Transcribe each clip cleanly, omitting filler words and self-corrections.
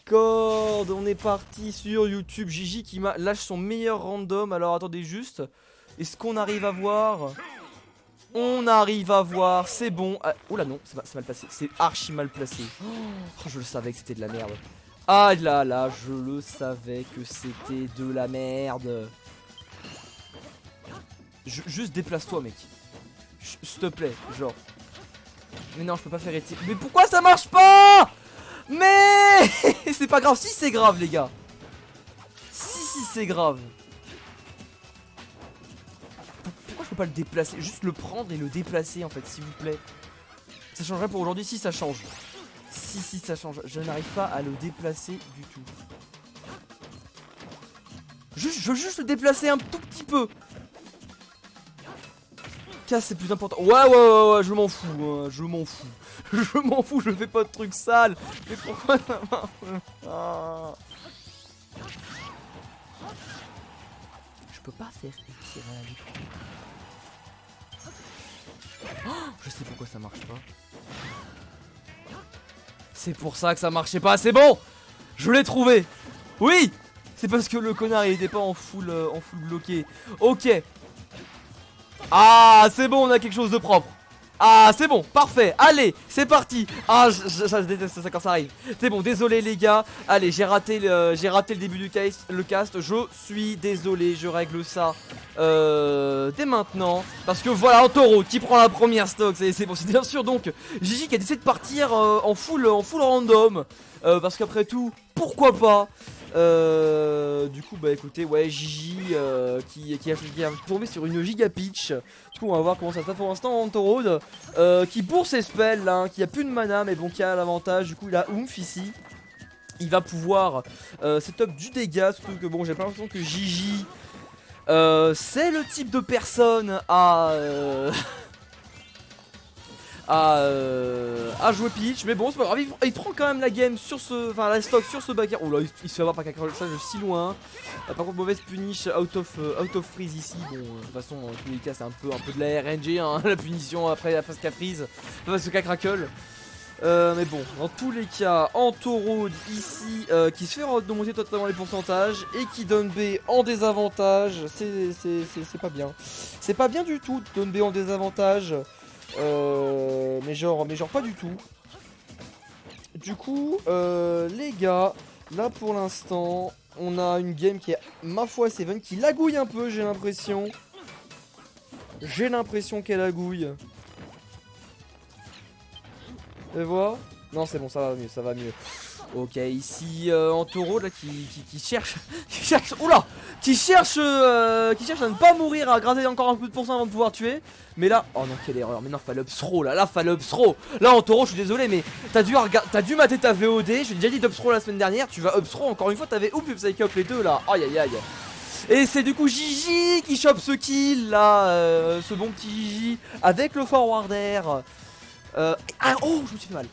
Discord. On est parti sur YouTube. Gigi qui lâche son meilleur random. Alors attendez juste. Est-ce qu'on arrive à voir? On arrive à voir, c'est bon. Ah, oula non, c'est mal placé. C'est archi mal placé. Oh, je le savais que c'était de la merde. Ah là là, je le savais que c'était de la merde. Juste déplace-toi mec. S'il te plaît, genre. Mais non, je peux pas faire étirer. Mais pourquoi ça marche pas? Mais c'est pas grave, si c'est grave les gars. Si c'est grave. Pourquoi je peux pas le déplacer? Juste le prendre et le déplacer en fait, s'il vous plaît. Ça changerait pour aujourd'hui? Si ça change. Si ça change. Je n'arrive pas à le déplacer du tout. Je veux juste le déplacer un tout petit peu. Casse, c'est plus important. Ouais, je m'en fous, hein, je m'en fous. Je m'en fous, je fais pas de trucs sales. Mais pourquoi ça marche pas? Je peux pas faire étirer à l'écran. Oh, je sais pourquoi ça marche pas. C'est pour ça que ça marchait pas, c'est bon. Je l'ai trouvé. Oui. C'est parce que le connard il était pas en full bloqué. Ok. Ah c'est bon, on a quelque chose de propre. Ah c'est bon, parfait, allez, c'est parti. Ah je déteste ça quand ça arrive. C'est bon, désolé les gars. Allez, j'ai raté le début du cast. Je suis désolé, je règle ça dès maintenant. Parce que voilà, en taureau qui prend la première stock. C'est bon, c'est bien sûr donc Gigi qui a décidé de partir en full random. Parce qu'après tout, pourquoi pas. Du coup bah écoutez, ouais, Gigi qui a tombé sur une giga pitch. Du coup on va voir comment ça se passe pour l'instant en Road, qui bourse ses spells là, qui a plus de mana mais bon, qui a l'avantage. Du coup il a oomph ici. Il va pouvoir setup du dégât. Surtout que bon, j'ai pas l'impression que Gigi c'est le type de personne à à jouer pitch, mais bon c'est pas grave, il prend quand même la game sur ce, enfin la stock sur ce backer. Oh là, il se fait avoir par quelqu'un ça de si loin. Par contre mauvaise punish out of freeze ici. Bon de toute façon en tous les cas c'est un peu de la RNG hein, la punition après la phase qu'à freeze, parce qu'à crackle. Mais bon, dans tous les cas, Antorod ici qui se fait remonter totalement les pourcentages et qui donne B en désavantage. C'est pas bien. C'est pas bien du tout de donne B en désavantage. Mais genre pas du tout. Du coup les gars, là pour l'instant on a une game qui est ma foi Seven qui lagouille un peu, j'ai l'impression. J'ai l'impression qu'elle lagouille. Et voilà. Non c'est bon, ça va mieux. Ok, ici en taureau là qui cherche oula, qui cherche à ne pas mourir, à gratter encore un peu de pourcent avant de pouvoir tuer. Mais là, oh non, quelle erreur. Mais non, fallait up throw là, fallait up throw. Là en taureau, je suis désolé mais t'as dû mater ta VOD. J'ai déjà dit up throw la semaine dernière, tu vas up throw encore une fois, t'avais ouf psych up les deux là. Aïe aïe aïe. Et c'est du coup Gigi qui chope ce kill là, ce bon petit Gigi avec le forwarder. Ah oh, je me suis fait mal.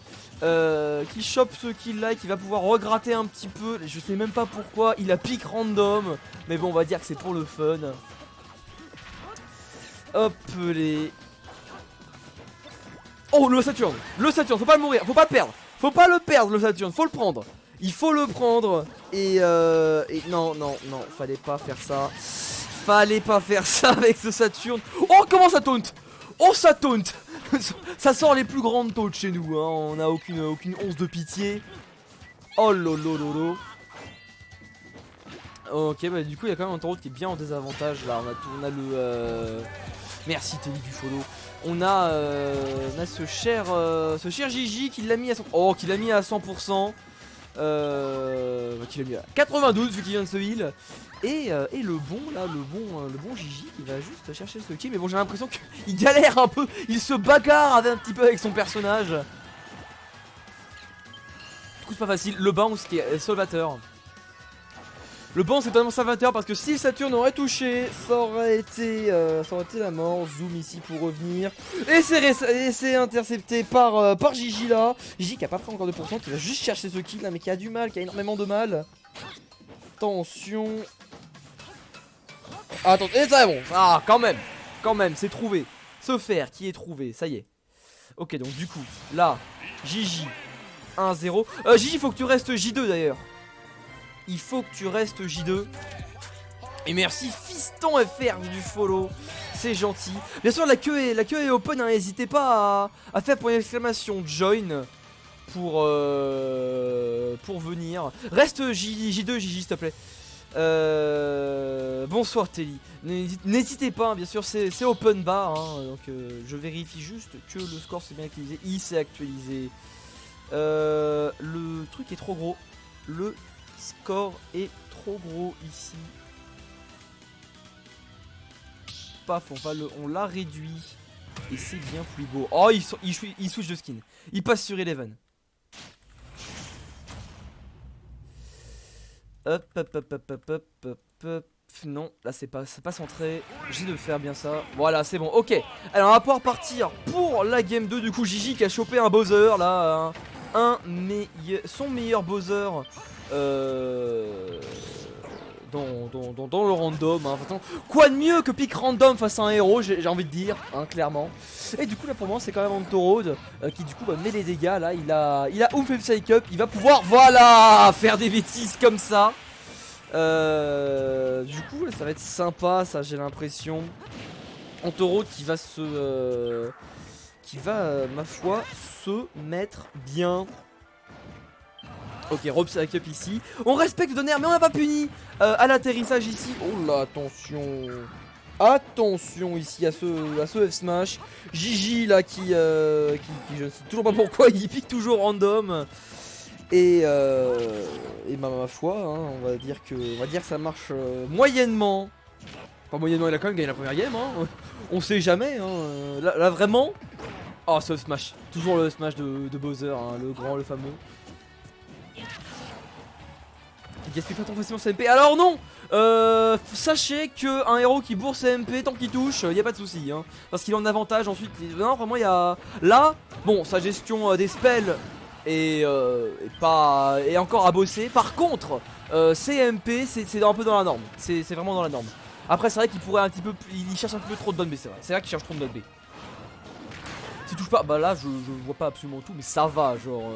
Qui chope ce kill là et qui va pouvoir regratter un petit peu. Je sais même pas pourquoi il a pick random, mais bon on va dire que c'est pour le fun. Hop les. Oh le Saturne, faut pas le mourir, faut pas le perdre. Faut pas le perdre le Saturne, faut le prendre. Il faut le prendre. Et non, fallait pas faire ça. Fallait pas faire ça avec ce Saturne. Oh comment ça taunt. Oh ça taunt. Ça sort les plus grandes taunts chez nous hein. On a aucune once de pitié. Oh lolo. Ok bah du coup il y a quand même un taureau qui est bien en désavantage là. On a le merci Teddy du follow. On a ce cher Gigi qui l'a mis à 100%. Oh qui l'a mis à 100%. Qui l'a mis à 92 vu qu'il vient de se heal. Et le bon Gigi qui va juste chercher ce kill. Mais bon j'ai l'impression qu'il galère un peu. Il se bagarre un petit peu avec son personnage. Du coup c'est pas facile. Le bounce qui est salvateur. Le bounce c'est totalement salvateur parce que si Saturne aurait touché, ça aurait été la mort. Zoom ici pour revenir. Et c'est intercepté par Gigi là. Gigi qui a pas pris encore de pourcent, qui va juste chercher ce kill là, mais qui a du mal, qui a énormément de mal. Attention. Attends, et ça bon. Ah quand même, c'est trouvé. Ce fer qui est trouvé, ça y est. Ok donc du coup, là, Gigi 1-0. Gigi, il faut que tu restes J2 d'ailleurs. Il faut que tu restes J2. Et merci Fiston FR du follow. C'est gentil. Bien sûr, la queue est open. Hein. N'hésitez pas à faire pour une exclamation join pour venir. Reste J2, Gigi, s'il te plaît. Bonsoir Telly. N'hésitez pas, hein, bien sûr, c'est open bar. Hein, donc je vérifie juste que le score s'est bien actualisé. Il s'est actualisé. Le truc est trop gros. Le score est trop gros ici. Paf, on l'a réduit. Et c'est bien plus beau. Oh, il switch de skin. Il passe sur Eleven. Hop, hop, hop, hop, hop, hop, hop. Non, là c'est pas centré. J'ai de faire bien ça. Voilà, c'est bon. Ok. Alors on va pouvoir partir pour la game 2. Du coup, Gigi qui a chopé un Bowser là. Son meilleur Bowser. Dans le random, hein. Attends, quoi de mieux que pick random face à un héros, j'ai envie de dire, hein, clairement. Et du coup là pour moi c'est quand même Antorod qui du coup met les dégâts. Là il a Oomph Psych Up, il va pouvoir, voilà, faire des bêtises comme ça. Du coup là, ça va être sympa ça, j'ai l'impression. Antorod qui va ma foi se mettre bien. Ok, Rob Psych Up ici. On respecte le Donner, mais on n'a pas puni à l'atterrissage ici. Oh là, attention. Attention ici à ce F-Smash. Gigi là qui je ne sais toujours pas pourquoi, il pique toujours random. Et ma foi, hein, on va dire que ça marche moyennement. Enfin moyennement, il a quand même gagné la première game. Hein. On sait jamais. Hein. Là vraiment. Oh, ce F-Smash. Toujours le Smash de Bowser, hein, le grand, le fameux. Il gaspille pas trop facilement sa MP. Alors non, sachez que un héros qui bourse sa MP tant qu'il touche, y a pas de souci, hein, parce qu'il en avantage ensuite. Non, vraiment il y a là, bon, sa gestion des spells est encore à bosser. Par contre, ses MP c'est un peu dans la norme. C'est vraiment dans la norme. Après c'est vrai qu'il pourrait un petit peu, il cherche un peu trop de bonnes B, c'est vrai. C'est vrai qu'il cherche trop de bonnes B. S'il touche pas, bah là je vois pas absolument tout, mais ça va, genre.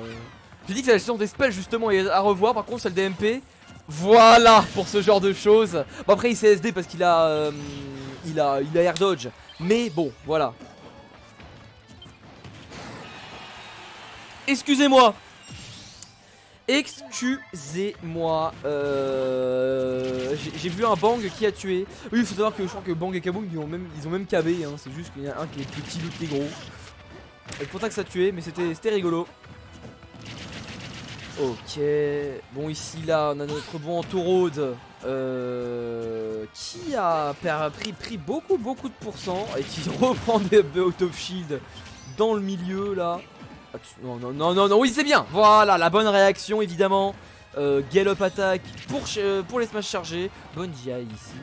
J'ai dit que la gestion des spells justement est à revoir. Par contre celle des MP, voilà pour ce genre de choses. Bon après il sait SD parce qu'il a air dodge. Mais bon voilà. Excusez-moi. Excusez-moi. J'ai vu un Bang qui a tué. Oui il faut savoir que je crois que Bang et Kaboom ils ont même KB, hein. C'est juste qu'il y en a un qui est plus petit, l'autre qui est gros. C'est pour ça que ça a tué, mais c'était rigolo. Ok, bon ici là on a notre bon Antorod qui a pris beaucoup de pourcents et qui reprend des out of shield dans le milieu là. Non, oui c'est bien, voilà la bonne réaction évidemment. Gallop attack pour les smash chargés. Bonne DI ici,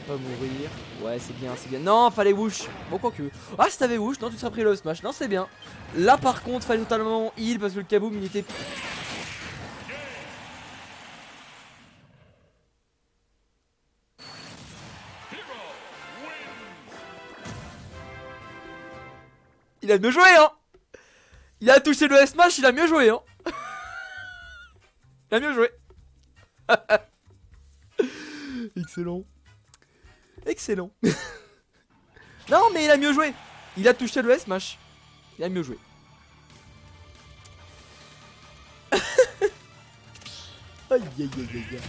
pas mourir, ouais c'est bien. Non fallait whoosh, bon quoi que. Ah si t'avais whoosh, non tu serais pris le smash, non c'est bien. Là par contre fallait totalement heal parce que le kaboom il était... Il a mieux joué hein. Il a touché le S-Smash, il a mieux joué hein. Il a mieux joué. Excellent. Excellent. Non mais il a mieux joué. Il a touché le S-Smash. Il a mieux joué. Aïe aïe aïe aïe.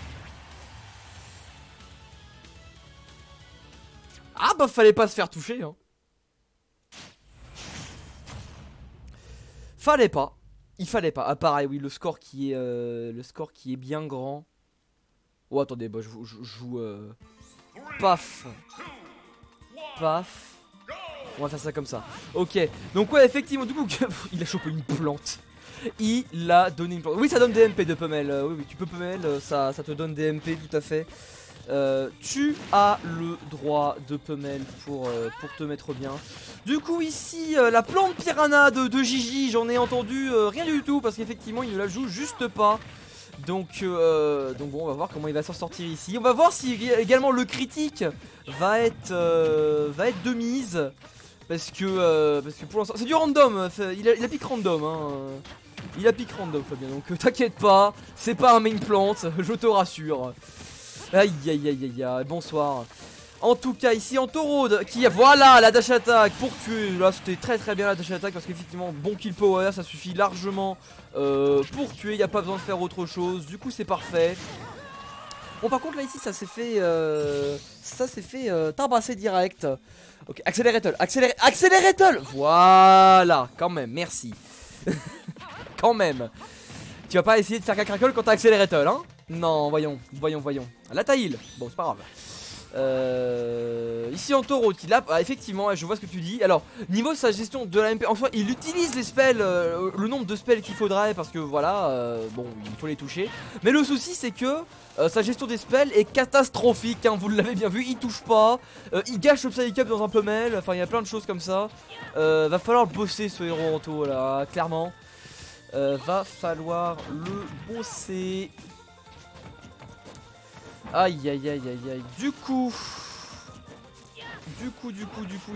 Ah bah fallait pas se faire toucher hein. Fallait pas. Il fallait pas. Ah pareil oui le score qui est bien grand. Oh attendez bah je joue paf. Paf. On va faire ça comme ça. Ok. Donc ouais effectivement du coup il a chopé une plante. Il a donné une plante. Oui ça donne des MP de Pummel. Oui tu peux Pummel, ça te donne des MP tout à fait. Tu as le droit de Pummel pour te mettre bien. Du coup ici la plante piranha de Gigi, j'en ai entendu rien du tout parce qu'effectivement il ne la joue juste pas. Donc bon on va voir comment il va s'en sortir ici. On va voir si également le critique va être de mise. Parce que pour l'instant c'est du random, il a pick random hein. Il a pick random Fabien, donc t'inquiète pas, c'est pas un main plant, je te rassure. Aïe aïe aïe aïe aïe, bonsoir. En tout cas ici en Taureau qui a, voilà la dash attack pour tuer. Là c'était très bien la dash attack parce qu'effectivement bon kill power, ça suffit largement pour tuer, il n'y a pas besoin de faire autre chose. Du coup c'est parfait. Bon par contre là ici ça s'est fait tabasser direct. Ok, accélérateur, accélérateur. Voilà, quand même, merci. Quand même. Tu vas pas essayer de faire qu'un crackle quand t'as accélérateur hein. Non, voyons. La taille, bon c'est pas grave. Ici en Taureau qui là effectivement je vois ce que tu dis. Alors niveau de sa gestion de la MP, en soi il utilise les spells, le nombre de spells qu'il faudrait parce que voilà bon il faut les toucher. Mais le souci c'est que sa gestion des spells est catastrophique hein, vous l'avez bien vu, il touche pas, il gâche le Psy Cup dans un pommel, enfin il y a plein de choses comme ça. Va falloir bosser ce héros en taux là clairement. Va falloir le bosser. Aïe aïe aïe aïe aïe. Du coup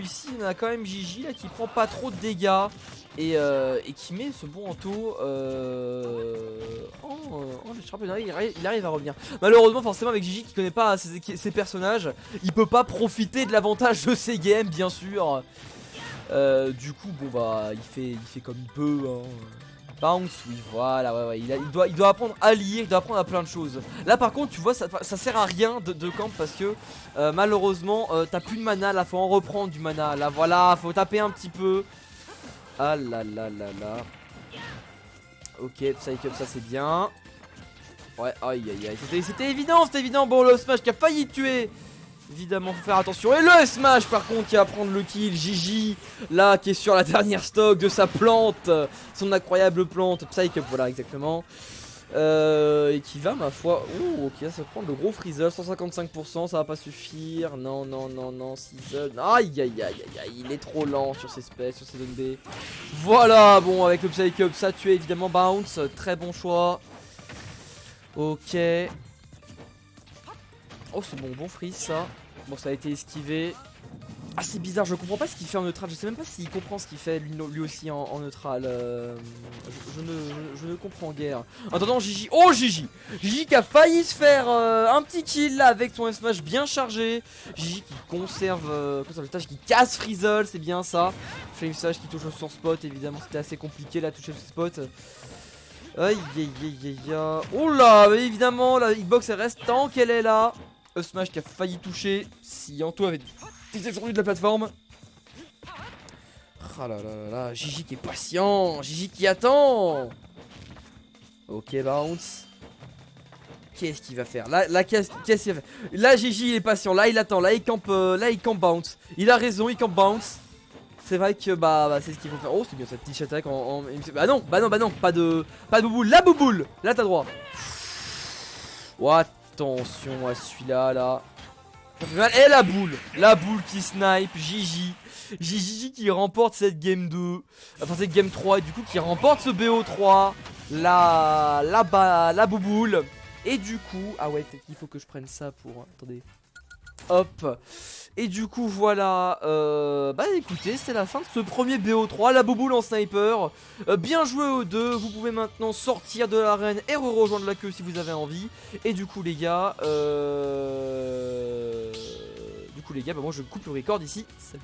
ici on a quand même Gigi là qui prend pas trop de dégâts et qui met ce bon Anto il arrive à revenir. Malheureusement forcément avec Gigi qui connaît pas ses personnages, il peut pas profiter de l'avantage de ses games bien sûr. Du coup bon bah il fait comme il peut hein. Bounce, oui, voilà, ouais, il doit apprendre à lire, il doit apprendre à plein de choses. Là, par contre, tu vois, ça sert à rien de camp parce que malheureusement, t'as plus de mana. Là, faut en reprendre du mana. Là, voilà, faut taper un petit peu. Ah là là là là. Ok, Psych Up, ça c'est bien. Ouais, aïe aïe aïe, c'était évident. Bon, le smash qui a failli tuer. Évidemment, faut faire attention. Et le smash par contre qui va prendre le kill. Gigi là qui est sur la dernière stock de sa plante, son incroyable plante Psych Up, voilà exactement. Et qui va ma foi. Oh ok, ça va prendre le gros Freezer, 155%, ça va pas suffire. Non, Season. Aïe aïe aïe aïe aïe, il est trop lent sur ses specs, sur ses zones B. Voilà, bon avec le Psych Up ça tue évidemment Bounce, très bon choix. Ok. Oh c'est bon freeze ça. Bon ça a été esquivé. Ah c'est bizarre, je comprends pas ce qu'il fait en neutral. Je sais même pas s'il comprend ce qu'il fait lui aussi en neutral. Je ne comprends guère. En attendant Gigi. Oh Gigi qui a failli se faire un petit kill là avec son smash bien chargé. Gigi qui conserve le tâche, qui casse Frizzle, c'est bien ça. Flame Slash qui touche son spot, évidemment c'était assez compliqué là toucher ce spot. Aïe aïe aïe aïe. Oh là, évidemment la hitbox elle reste tant qu'elle est là. Smash qui a failli toucher si Anto avait descendu de la plateforme. Ah là là là là, Gigi qui est patient, Gigi qui attend. Ok bounce. Qu'est-ce qu'il va faire? Là qu'est-ce qu'il va faire? Là Gigi il est patient, là il attend, là il campe bounce. Il a raison, il campe bounce. C'est vrai que bah c'est ce qu'il faut faire. Oh c'est bien cette petite attaque Bah non, pas de bouboule. La bouboule, là t'as droit. Oh, attention à celui-là là. Ça fait mal. Et la boule qui snipe. Gigi qui remporte cette game 2. Enfin cette game 3 et du coup qui remporte ce BO3. La bouboule. Et du coup, ah ouais peut-être qu'il faut que je prenne ça pour, attendez. Hop. Et du coup voilà, bah écoutez c'est la fin de ce premier BO3, la bouboule en sniper. Bien joué aux deux, vous pouvez maintenant sortir de l'arène et rejoindre la queue si vous avez envie. Et du coup les gars, bah moi je coupe le record ici, salut.